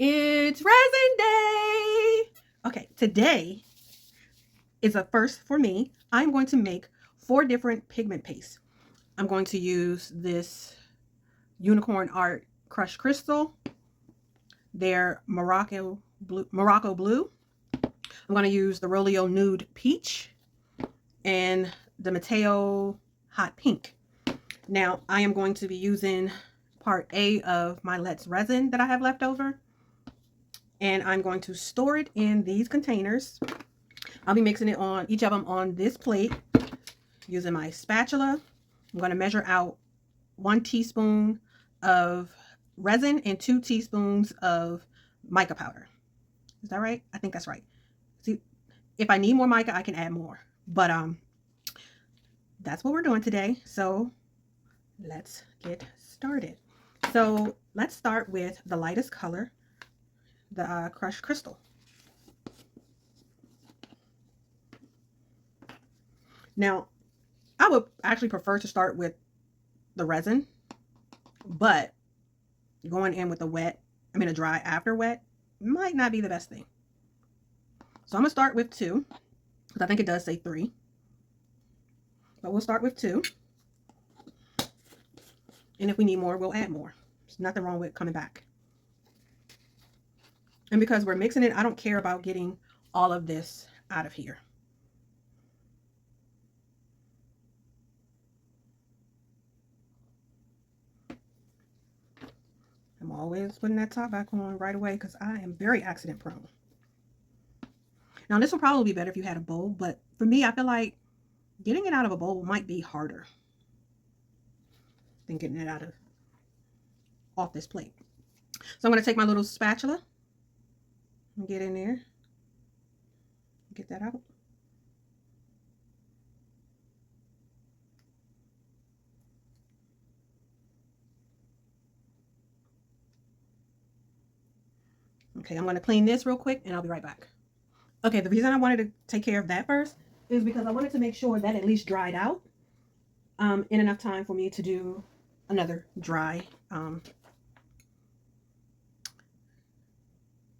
It's resin day. Okay, today is a first for me. I'm going to make 4 different pigment pastes. I'm going to use this Unicorn Art Crushed Crystal, their Morocco Blue. I'm going to use the Rolio Nude Peach and the Mateo Hot Pink. Now, I am going to be using part A of my Let's Resin that I have left over. And I'm going to store it in these containers. I'll be mixing it on each of them on this plate using my spatula. I'm going to measure out 1 teaspoon of resin and 2 teaspoons of mica powder. Is that right? I think that's right. See, if I need more mica, I can add more. But that's what we're doing today. So let's get started. So let's start with the lightest color, the crushed crystal. Now, I would actually prefer to start with the resin, but going in with a dry after wet might not be the best thing. So I'm gonna start with 2, because I think it does say 3, but we'll start with 2. And if we need more, we'll add more. There's nothing wrong with coming back. And because we're mixing it, I don't care about getting all of this out of here. I'm always putting that top back on right away because I am very accident prone. Now this will probably be better if you had a bowl, but for me, I feel like getting it out of a bowl might be harder than getting it off this plate. So I'm going to take my little spatula and get in there, get that out. Okay, I'm going to clean this real quick and I'll be right back. Okay, the reason I wanted to take care of that first is because I wanted to make sure that at least dried out in enough time for me to do another dry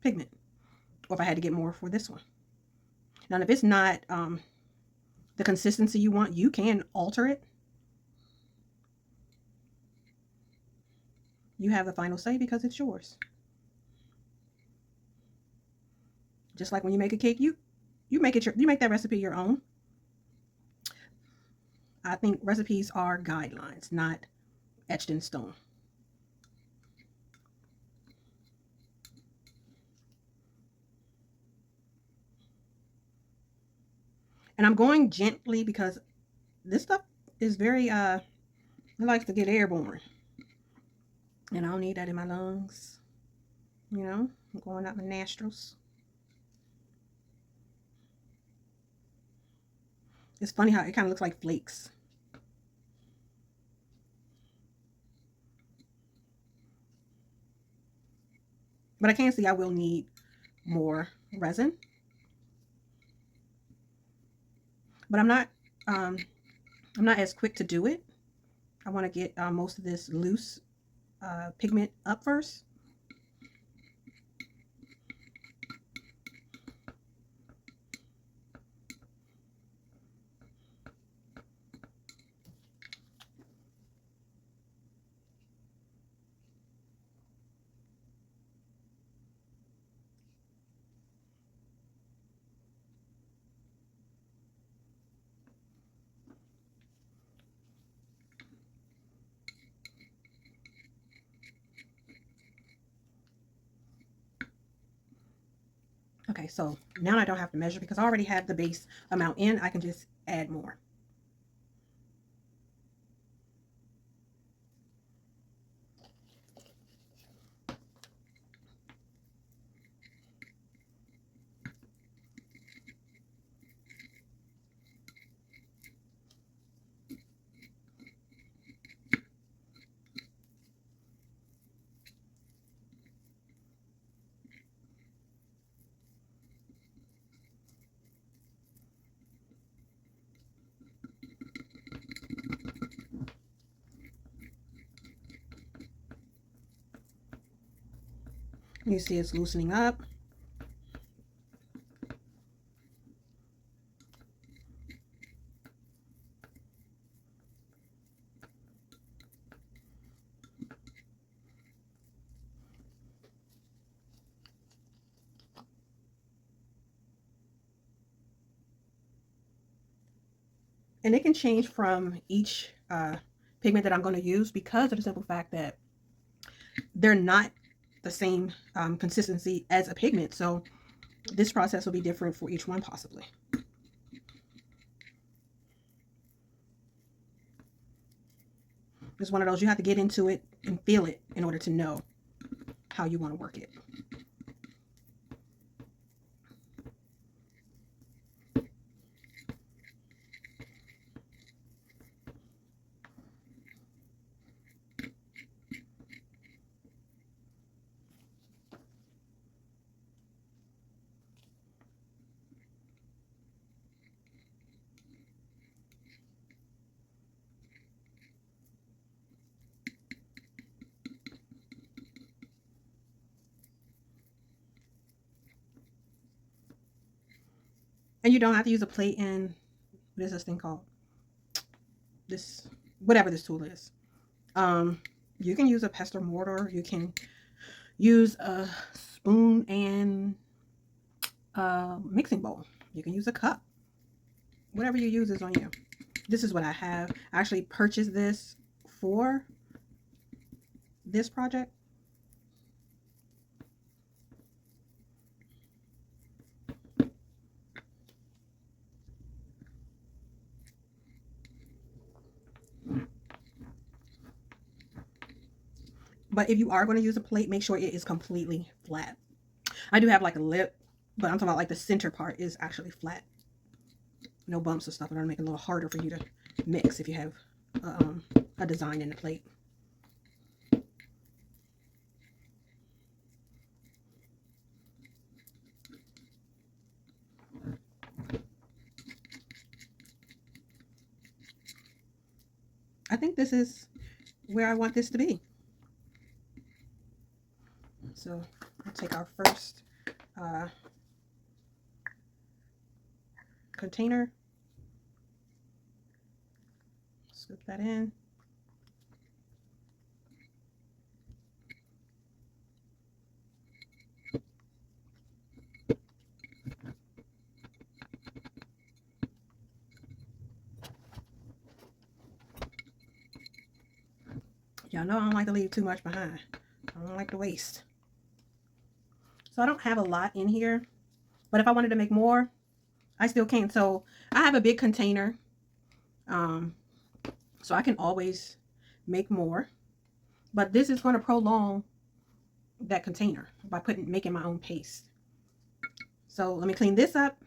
pigment, or if I had to get more for this one. Now, if it's not the consistency you want, you can alter it. You have the final say because it's yours. Just like when you make a cake, you make that recipe your own. I think recipes are guidelines, not etched in stone. And I'm going gently because this stuff is very it likes to get airborne. And I don't need that in my lungs. You know, I'm going up my nostrils. It's funny how it kind of looks like flakes. But I can see I will need more resin. But I'm not as quick to do it. I want to get most of this loose pigment up first. Okay, so now I don't have to measure because I already have the base amount in. I can just add more. You see it's loosening up. And it can change from each pigment that I'm going to use because of the simple fact that they're not the same consistency as a pigment. So this process will be different for each one possibly. It's one of those, you have to get into it and feel it in order to know how you want to work it. And you don't have to use a plate in, what is this thing called? This, whatever this tool is. You can use a pestle mortar. You can use a spoon and a mixing bowl. You can use a cup. Whatever you use is on you. This is what I have. I actually purchased this for this project. But if you are going to use a plate, make sure it is completely flat. I do have like a lip, but I'm talking about like the center part is actually flat. No bumps or stuff. It'll make it a little harder for you to mix if you have a design in the plate. I think this is where I want this to be. So I'll take our first container, slip that in. Y'all know I don't like to leave too much behind. I don't like to waste. So I don't have a lot in here, but if I wanted to make more, I still can. So I have a big container, so I can always make more. But this is going to prolong that container by making my own paste. So let me clean this up,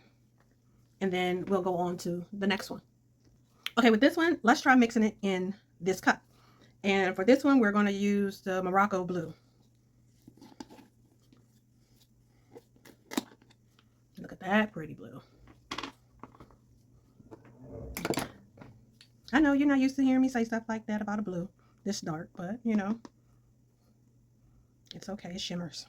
and then we'll go on to the next one. Okay, with this one, let's try mixing it in this cup. And for this one, we're going to use the Morocco blue. Look at that pretty blue. I know you're not used to hearing me say stuff like that about a blue this dark, but you know, it's okay. It shimmers.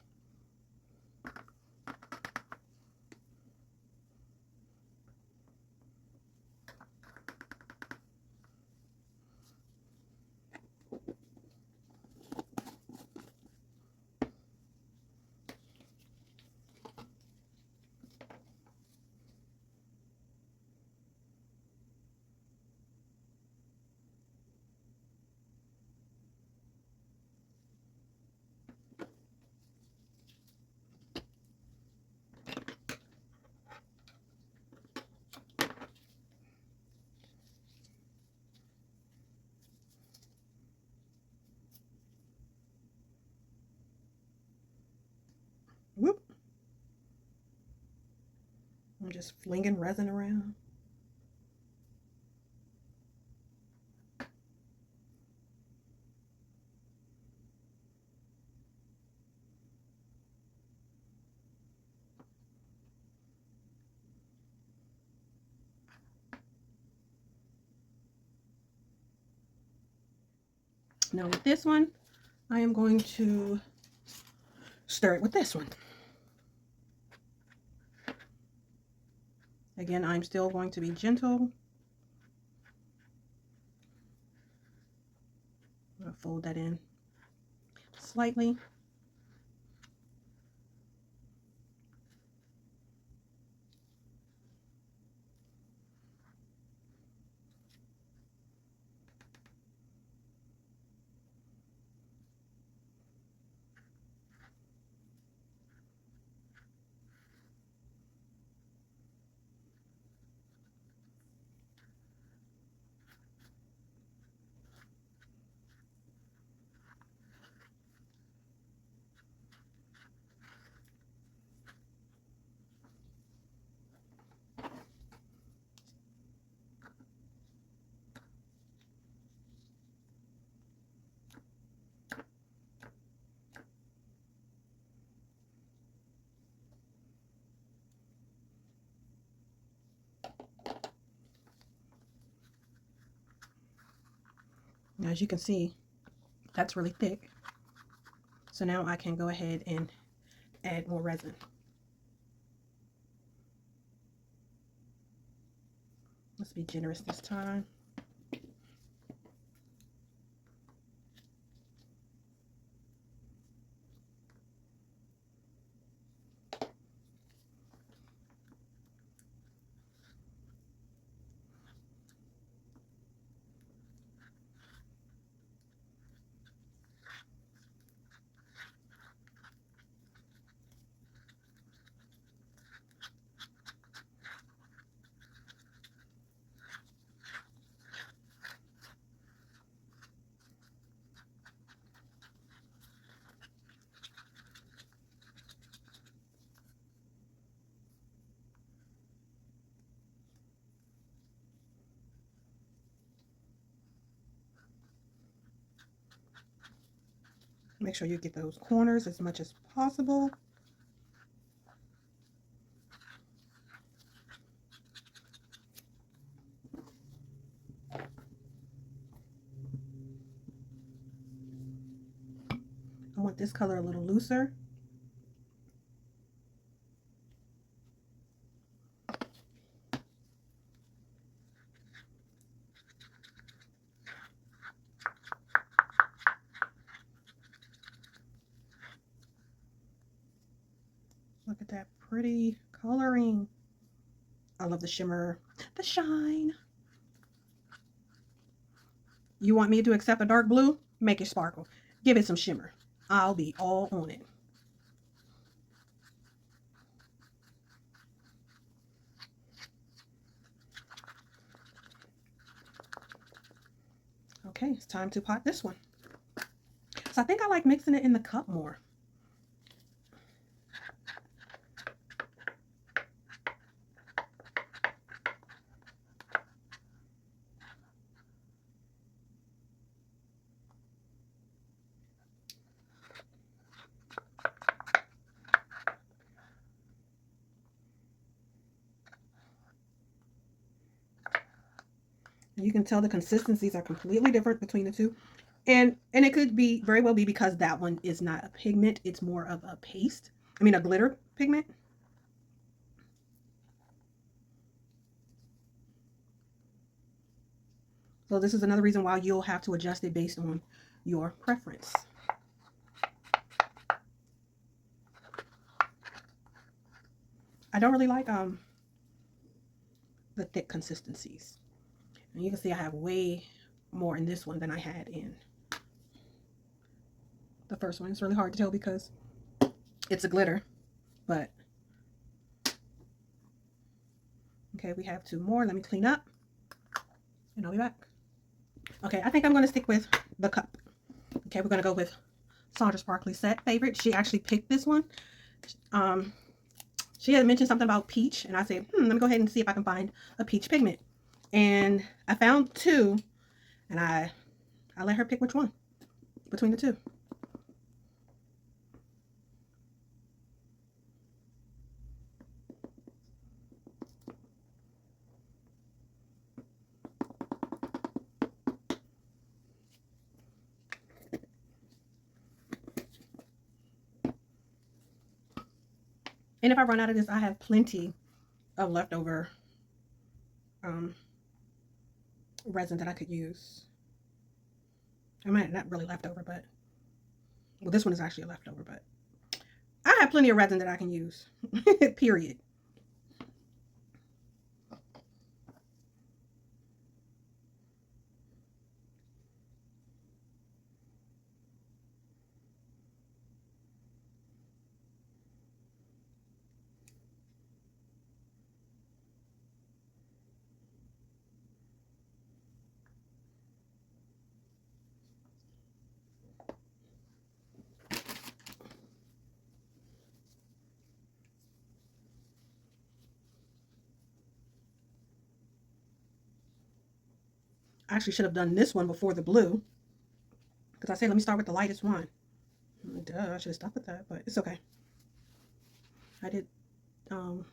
Whoop. I'm just flinging resin around. Now with this one, I am going to stir it with this one. Again, I'm still going to be gentle. I'm going to fold that in slightly. Now, as you can see, that's really thick. So now I can go ahead and add more resin. Let's be generous this time. Make sure you get those corners as much as possible. I want this color a little looser. Look at that pretty coloring. I love the shimmer, the shine. You want me to accept a dark blue? Make it sparkle. Give it some shimmer. I'll be all on it. Okay, it's time to pot this one. So I think I like mixing it in the cup more. You can tell the consistencies are completely different between the two. And it could be very well be because that one is not a pigment. It's more of a paste. I mean, a glitter pigment. So this is another reason why you'll have to adjust it based on your preference. I don't really like the thick consistencies. And you can see I have way more in this one than I had in the first one. It's really hard to tell because it's a glitter, but okay, we have two more. Let me clean up and I'll be back. Okay, I think I'm going to stick with the cup. Okay, we're going to go with Sandra Sparkly Set favorite. She actually picked this one. She had mentioned something about peach, and I said, let me go ahead and see if I can find a peach pigment. And I found two, and I let her pick which one between the two. And if I run out of this, I have plenty of leftover um, resin that I could use. I mean, not really leftover, but well, this one is actually a leftover, but I have plenty of resin that I can use. Period. I actually should have done this one before the blue because I said let me start with the lightest one. Duh, I should have stopped with that, but it's okay. I did um,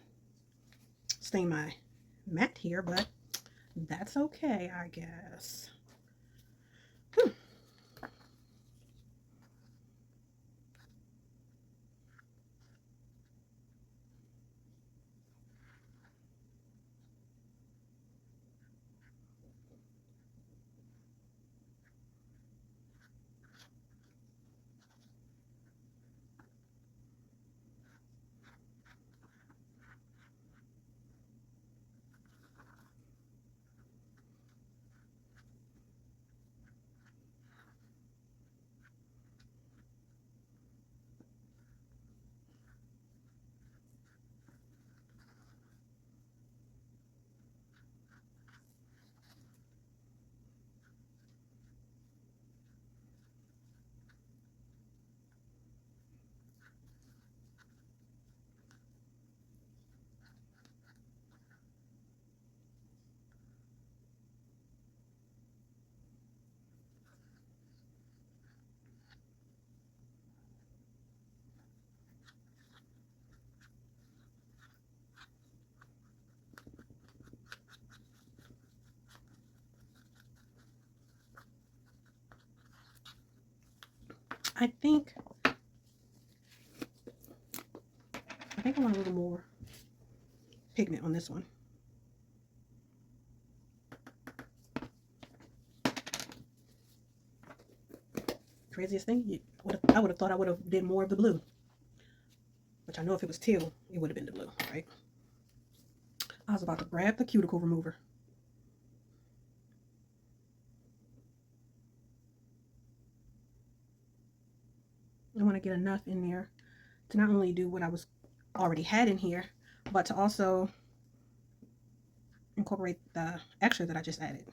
stain my mat here, but that's okay, I guess. I think I want a little more pigment on this one. Craziest thing, I would have thought I would have did more of the blue. Which I know if it was teal, it would have been the blue, right? I was about to grab the cuticle remover. I want to get enough in there to not only do what I was already had in here, but to also incorporate the extra that I just added.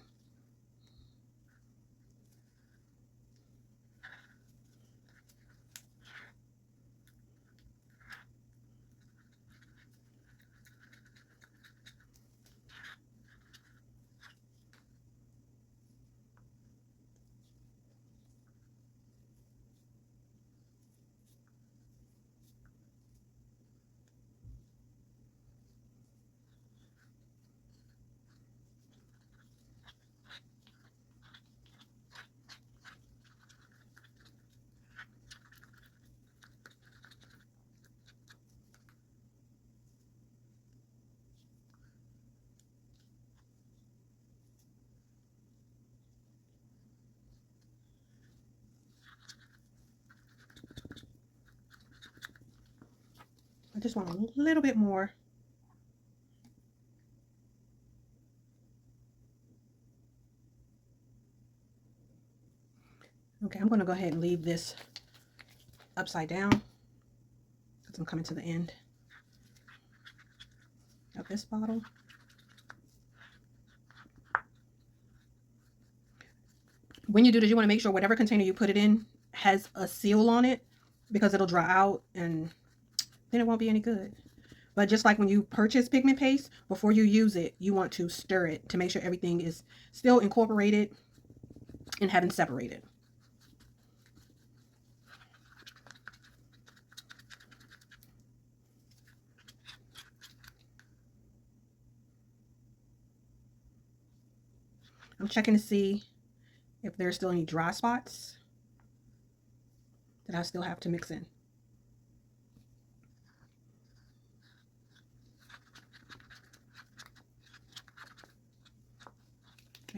I just want a little bit more. Okay, I'm going to go ahead and leave this upside down because I'm coming to the end of this bottle. When you do this, you want to make sure whatever container you put it in has a seal on it because it'll dry out and then it won't be any good. But just like when you purchase pigment paste, before you use it, you want to stir it to make sure everything is still incorporated and haven't separated. I'm checking to see if there's still any dry spots that I still have to mix in.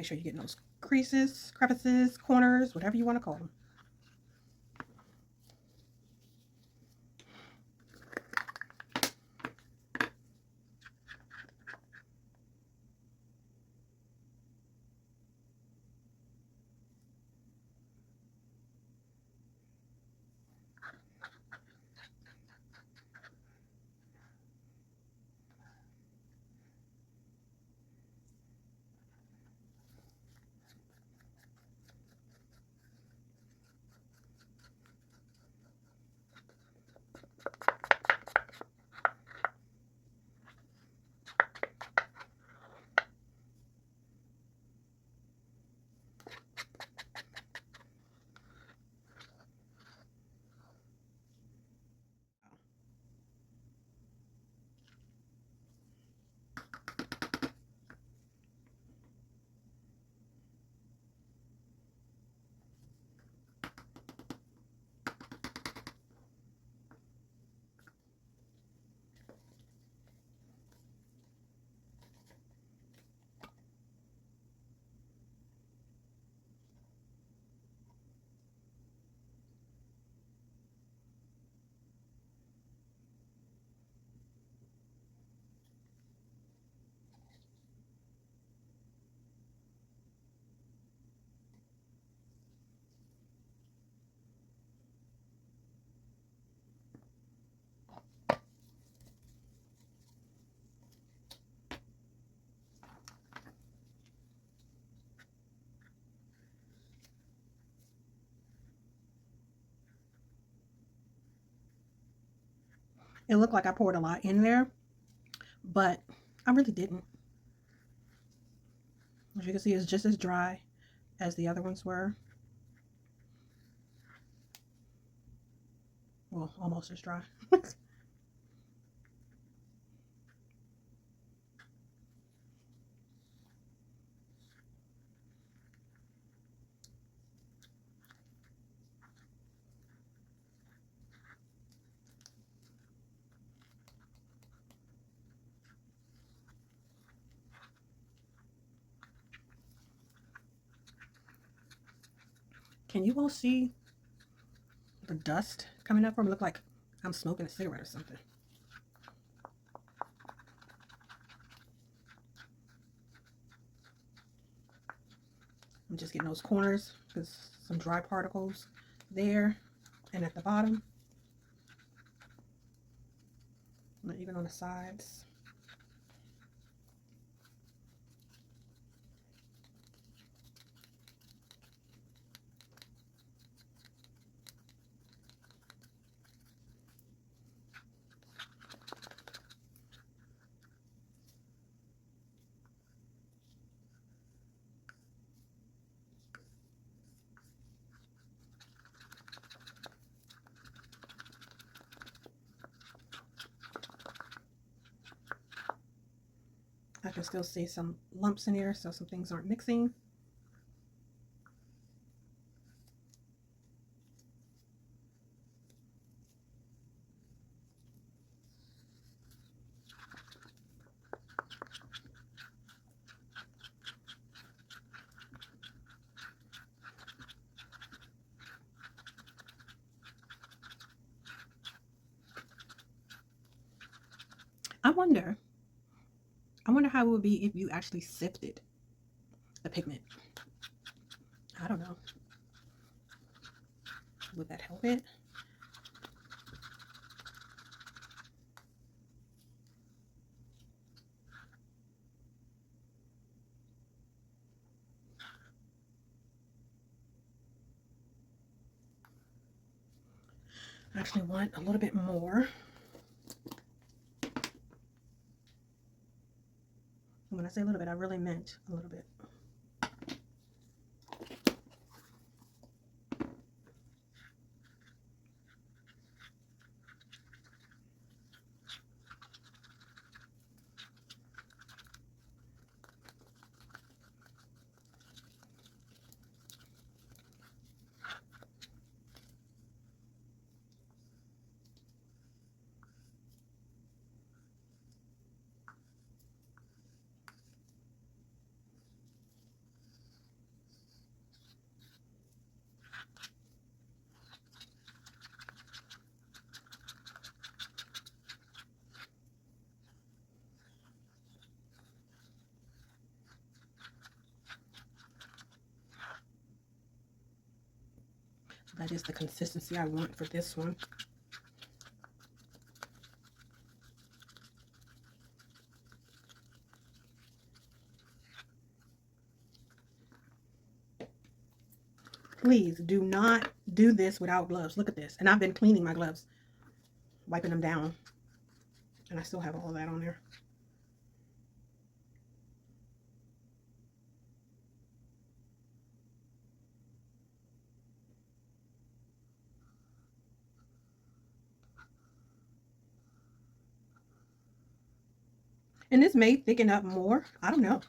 Make sure you're getting those creases, crevices, corners, whatever you want to call them. It looked like I poured a lot in there, but I really didn't. As you can see, it's just as dry as the other ones were. Well, almost as dry. Can you all see the dust coming up from it? Look like I'm smoking a cigarette or something. I'm just getting those corners because some dry particles there and at the bottom. Not even on the sides. I can still see some lumps in here, so some things aren't mixing. I wonder how it would be if you actually sifted the pigment. I don't know. Would that help it? I actually want a little bit more. When I say a little bit, I really meant a little bit. That is the consistency I want for this one. Please do not do this without gloves. Look at this. And I've been cleaning my gloves, wiping them down. And I still have all of that on there. And this may thicken up more. I don't know.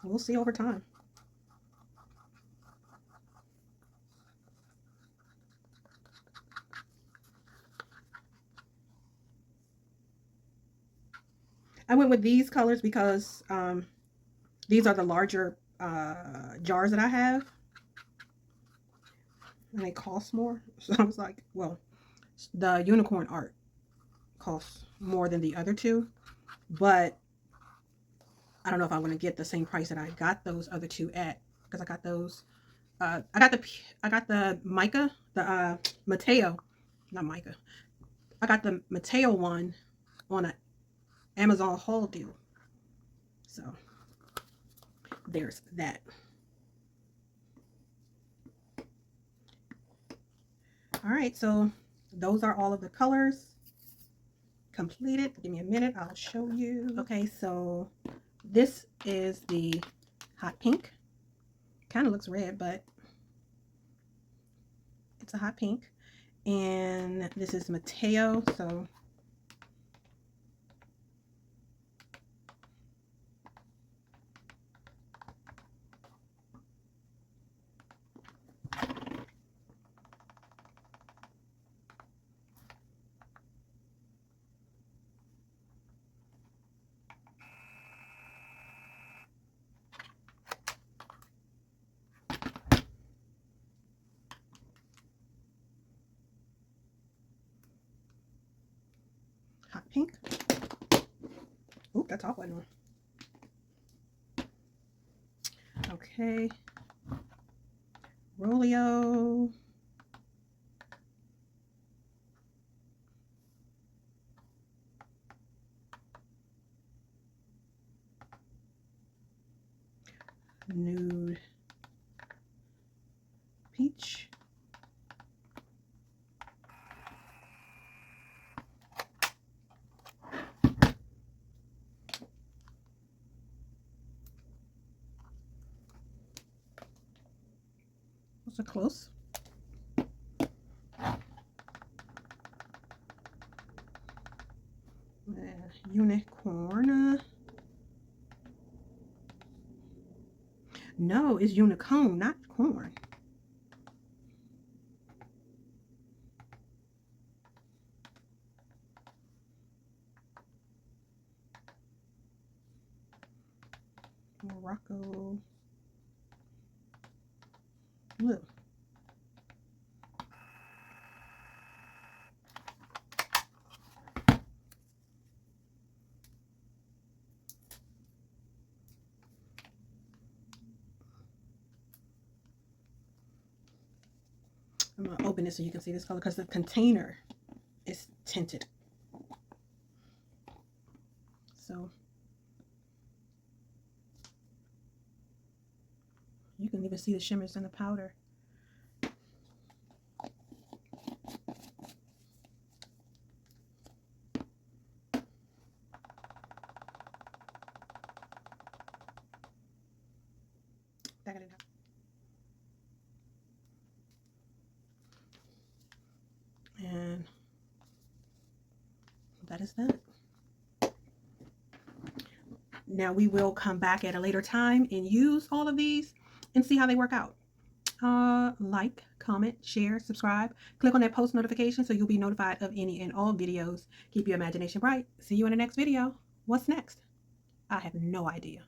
We'll see over time. I went with these colors because these are the larger jars that I have. And they cost more. So I was like, well, the unicorn art costs more than the other two. But I don't know if I want to get the same price that I got those other two at. Because I got those. I got the mica, the Mateo, not mica. I got the Mateo one on an Amazon haul deal. So there's that. All right, so those are all of the colors completed. Give me a minute, I'll show you. Okay, so this is the hot pink. Kind of looks red, but it's a hot pink. And this is Mateo, so hot pink. Oop, that top one. Okay. Rolio. Nude peach. Those are close. Unicorn. No, it's unicorn, not corn. Morocco blue. I'm going to open it so you can see this color because the container is tinted. So you can even see the shimmers in the powder. And that is that. Now we will come back at a later time and use all of these and see how they work out. Like, comment, share, subscribe. Click on that post notification so you'll be notified of any and all videos. Keep your imagination bright. See you in the next video. What's next? I have no idea.